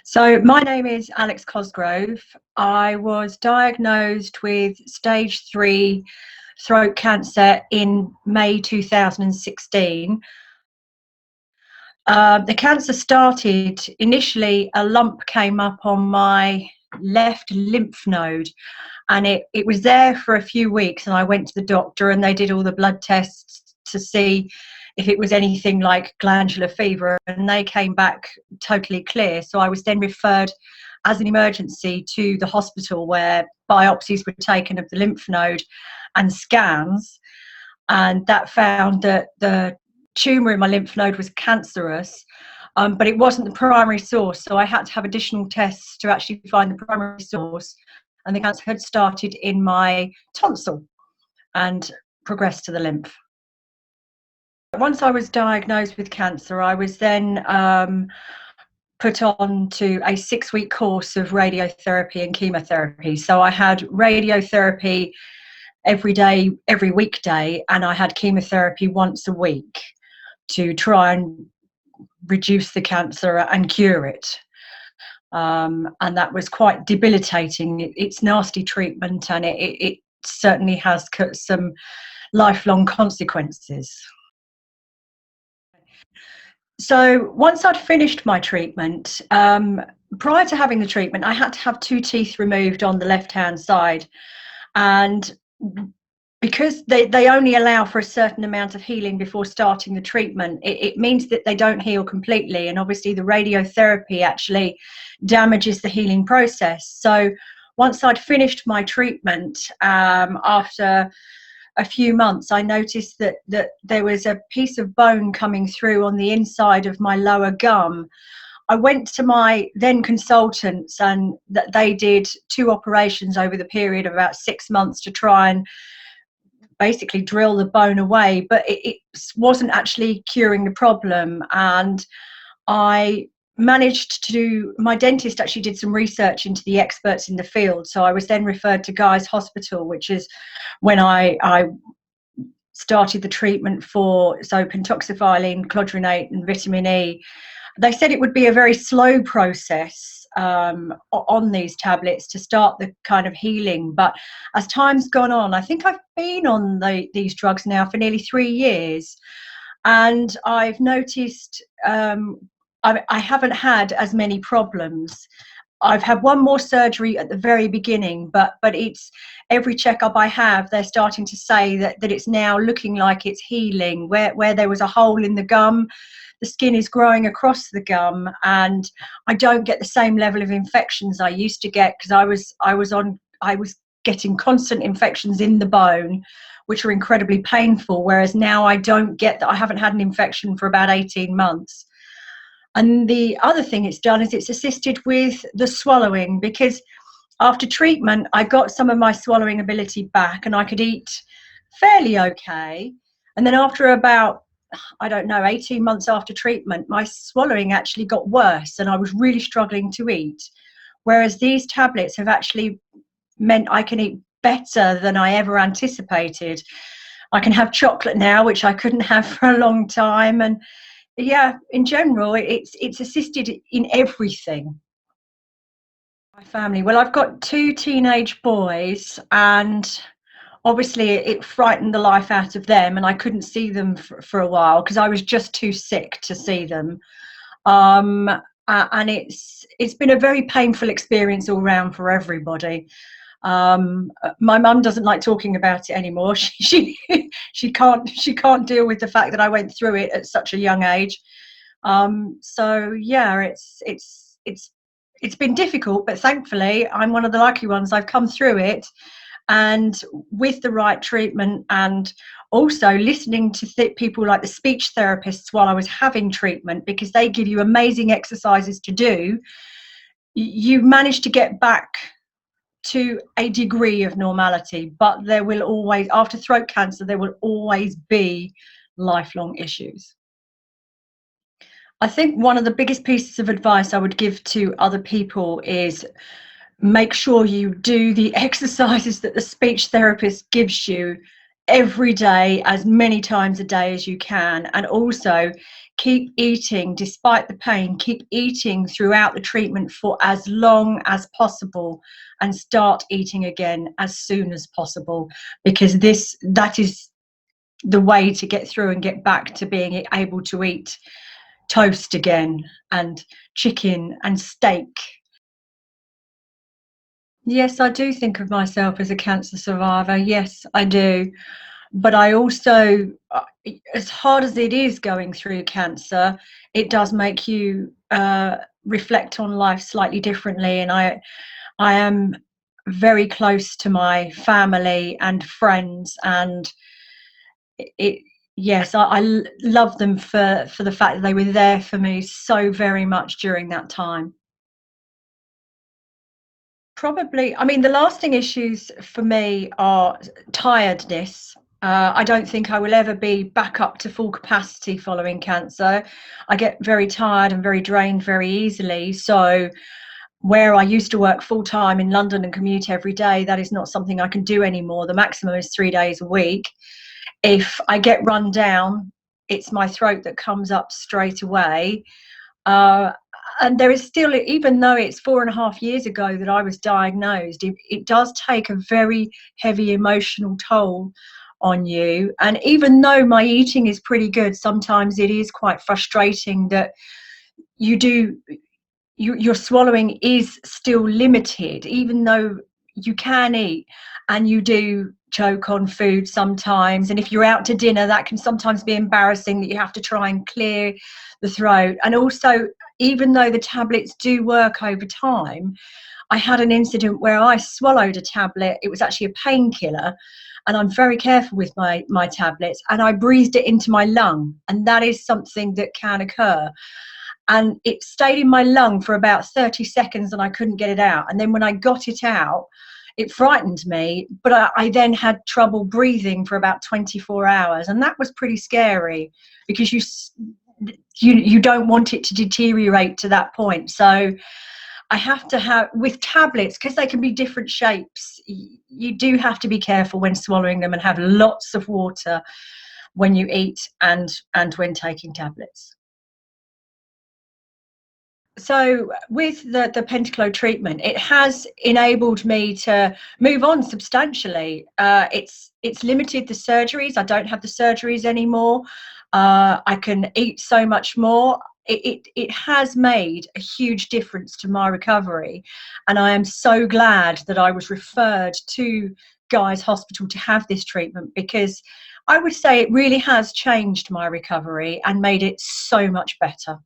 So my name is Alex Cosgrove. I was diagnosed with stage 3 throat cancer in May 2016. The cancer started initially, a lump came up on my left lymph node, and it was there for a few weeks, and I went to the doctor and they did all the blood tests to see if it was anything like glandular fever, and they came back totally clear. So I was then referred as an emergency to the hospital, where biopsies were taken of the lymph node and scans, and that found that the tumour in my lymph node was cancerous, but it wasn't the primary source, so I had to have additional tests to actually find the primary source, and the cancer had started in my tonsil and progressed to the lymph. Once I was diagnosed with cancer, I was then put on to a 6-week course of radiotherapy and chemotherapy. So I had radiotherapy every day, every weekday, and I had chemotherapy once a week to try and reduce the cancer and cure it. And that was quite debilitating. It's nasty treatment, and it certainly has some lifelong consequences. So once I'd finished my treatment, prior to having the treatment, I had to have 2 teeth removed on the left-hand side. And because they only allow for a certain amount of healing before starting the treatment, it means that they don't heal completely. And obviously the radiotherapy actually damages the healing process. So once I'd finished my treatment, after a few months, I noticed that there was a piece of bone coming through on the inside of my lower gum. I went to my then consultants, and that they did 2 operations over the period of about 6 months to try and basically drill the bone away, but it wasn't actually curing the problem. And I managed to, my dentist actually did some research into the experts in the field, so I was then referred to Guy's Hospital, which is when I started the treatment for pentoxifylline, clodronate and vitamin E. They said it would be a very slow process on these tablets to start the kind of healing, but as time's gone on, I think I've been on these drugs now for nearly 3 years, and I've noticed I haven't had as many problems. I've had one more surgery at the very beginning, but it's every checkup I have, they're starting to say that it's now looking like it's healing. Where there was a hole in the gum, the skin is growing across the gum, and I don't get the same level of infections I used to get, because I was getting constant infections in the bone, which are incredibly painful, whereas now I don't get that. I haven't had an infection for about 18 months. And the other thing it's done is it's assisted with the swallowing, because after treatment I got some of my swallowing ability back and I could eat fairly okay. And then after about, I don't know, 18 months after treatment, my swallowing actually got worse and I was really struggling to eat. Whereas these tablets have actually meant I can eat better than I ever anticipated. I can have chocolate now, which I couldn't have for a long time. And yeah, in general, it's assisted in everything. My family, well, I've got 2 teenage boys, and obviously it frightened the life out of them, and I couldn't see them for a while because I was just too sick to see them. And it's been a very painful experience all round for everybody. My mum doesn't like talking about it anymore. She can't deal with the fact that I went through it at such a young age. So yeah, it's been difficult, but thankfully I'm one of the lucky ones. I've come through it, and with the right treatment, and also listening to people like the speech therapists while I was having treatment, because they give you amazing exercises to do, you manage to get back to a degree of normality. But there will always, after throat cancer, there will always be lifelong issues. I think one of the biggest pieces of advice I would give to other people is make sure you do the exercises that the speech therapist gives you every day, as many times a day as you can, and also keep eating despite the pain. Keep eating throughout the treatment for as long as possible, and start eating again as soon as possible, because that is the way to get through and get back to being able to eat toast again, and chicken and steak. Yes, I do think of myself as a cancer survivor. Yes, I do. But I also, as hard as it is going through cancer, it does make you reflect on life slightly differently. And I am very close to my family and friends, and it. Yes, love them for the fact that they were there for me so very much during that time. Probably, I mean, the lasting issues for me are tiredness. I don't think I will ever be back up to full capacity following cancer. I get very tired and very drained very easily. So, where I used to work full time in London and commute every day, that is not something I can do anymore. The maximum is 3 days a week. If I get run down, it's my throat that comes up straight away. Uh, and there is still, even though it's 4.5 years ago that I was diagnosed, it does take a very heavy emotional toll on you. And even though my eating is pretty good, sometimes it is quite frustrating that you do your swallowing is still limited, even though you can eat, and you do choke on food sometimes. And if you're out to dinner, that can sometimes be embarrassing, that you have to try and clear the throat. And also, even though the tablets do work over time, I had an incident where I swallowed a tablet. It was actually a painkiller, and I'm very careful with my tablets, and I breathed it into my lung, and that is something that can occur. And it stayed in my lung for about 30 seconds and I couldn't get it out. And then when I got it out, it frightened me, but I then had trouble breathing for about 24 hours. And that was pretty scary, because you don't want it to deteriorate to that point. So I have to have, with tablets, because they can be different shapes, you do have to be careful when swallowing them, and have lots of water when you eat and when taking tablets. So with the Pentaclo treatment, it has enabled me to move on substantially. It's limited the surgeries. I don't have the surgeries anymore. I can eat so much more. It has made a huge difference to my recovery, and I am so glad that I was referred to Guy's Hospital to have this treatment, because I would say it really has changed my recovery and made it so much better.